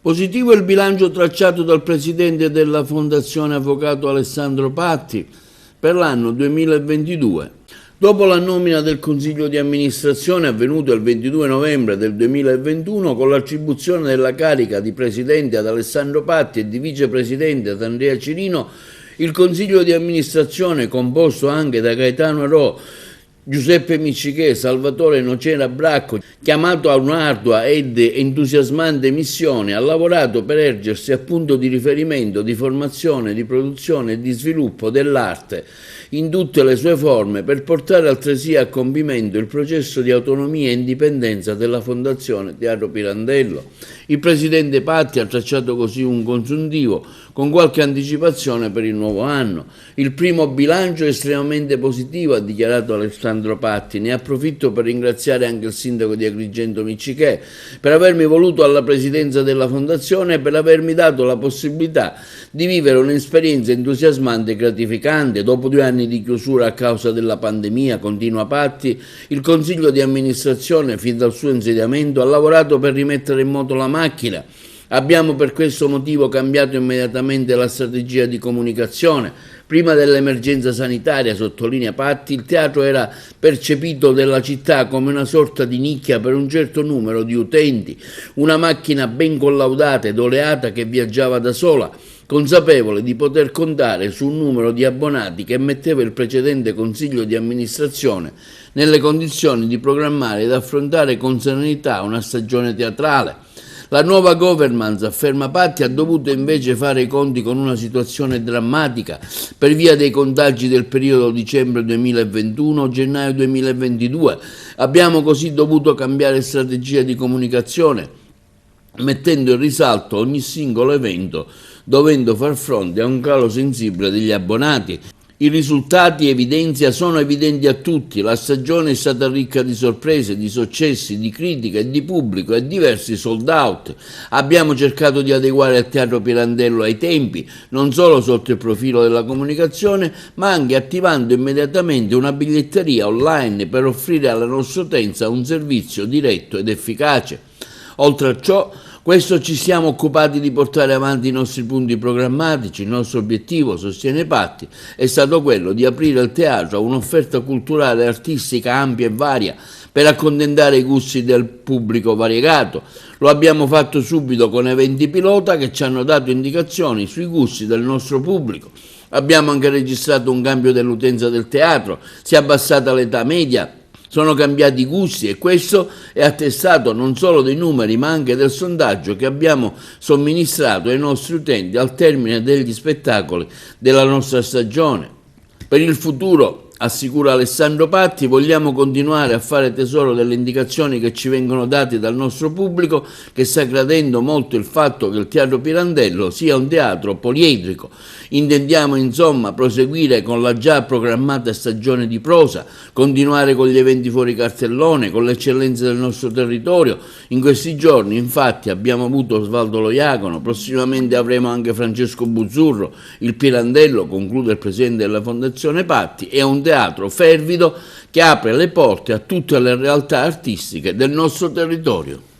Positivo il bilancio tracciato dal presidente della Fondazione Avvocato Alessandro Patti per l'anno 2022. Dopo la nomina del Consiglio di amministrazione avvenuta il 22 novembre del 2021 con l'attribuzione della carica di presidente ad Alessandro Patti e di vicepresidente ad Andrea Cirino, il Consiglio di amministrazione, composto anche da Gaetano Arò, Giuseppe Miccichè, Salvatore Nocera Bracco, chiamato a un'ardua ed entusiasmante missione, ha lavorato per ergersi a punto di riferimento di formazione, di produzione e di sviluppo dell'arte in tutte le sue forme, per portare altresì a compimento il processo di autonomia e indipendenza della Fondazione Teatro Pirandello. Il presidente Patti ha tracciato così un consuntivo con qualche anticipazione per il nuovo anno. Il primo bilancio è estremamente positivo, ha dichiarato Alessandro Patti. Ne approfitto per ringraziare anche il sindaco di Agrigento Miccichè per avermi voluto alla presidenza della Fondazione e per avermi dato la possibilità di vivere un'esperienza entusiasmante e gratificante. Dopo 2 anni di chiusura a causa della pandemia, continua Patti, il Consiglio di amministrazione, fin dal suo insediamento, ha lavorato per rimettere in moto la macchina. Abbiamo per questo motivo cambiato immediatamente la strategia di comunicazione. Prima dell'emergenza sanitaria, sottolinea Patti, il teatro era percepito dalla città come una sorta di nicchia per un certo numero di utenti, una macchina ben collaudata ed oleata che viaggiava da sola, consapevole di poter contare su un numero di abbonati che metteva il precedente Consiglio di amministrazione nelle condizioni di programmare ed affrontare con serenità una stagione teatrale. La nuova governance, afferma Patti, ha dovuto invece fare i conti con una situazione drammatica per via dei contagi del periodo dicembre 2021-gennaio 2022. Abbiamo così dovuto cambiare strategia di comunicazione, mettendo in risalto ogni singolo evento, dovendo far fronte a un calo sensibile degli abbonati. I risultati sono evidenti a tutti. La stagione è stata ricca di sorprese, di successi, di critica e di pubblico e diversi sold out. Abbiamo cercato di adeguare il Teatro Pirandello ai tempi, non solo sotto il profilo della comunicazione, ma anche attivando immediatamente una biglietteria online per offrire alla nostra utenza un servizio diretto ed efficace. Oltre a ciò, ci siamo occupati di portare avanti i nostri punti programmatici. Il nostro obiettivo, sostiene Patti, è stato quello di aprire il teatro a un'offerta culturale e artistica ampia e varia per accontentare i gusti del pubblico variegato. Lo abbiamo fatto subito con eventi pilota che ci hanno dato indicazioni sui gusti del nostro pubblico. Abbiamo anche registrato un cambio dell'utenza del teatro, si è abbassata l'età media, sono cambiati i gusti e questo è attestato non solo dei numeri ma anche del sondaggio che abbiamo somministrato ai nostri utenti al termine degli spettacoli della nostra stagione. Per il futuro, assicura Alessandro Patti, vogliamo continuare a fare tesoro delle indicazioni che ci vengono date dal nostro pubblico, che sta gradendo molto il fatto che il Teatro Pirandello sia un teatro poliedrico. Intendiamo insomma proseguire con la già programmata stagione di prosa, continuare con gli eventi fuori cartellone, con le eccellenze del nostro territorio. In questi giorni infatti abbiamo avuto Osvaldo Lojacono, prossimamente avremo anche Francesco Buzzurro. Il Pirandello, conclude il presidente della Fondazione Patti, è un teatro fervido che apre le porte a tutte le realtà artistiche del nostro territorio.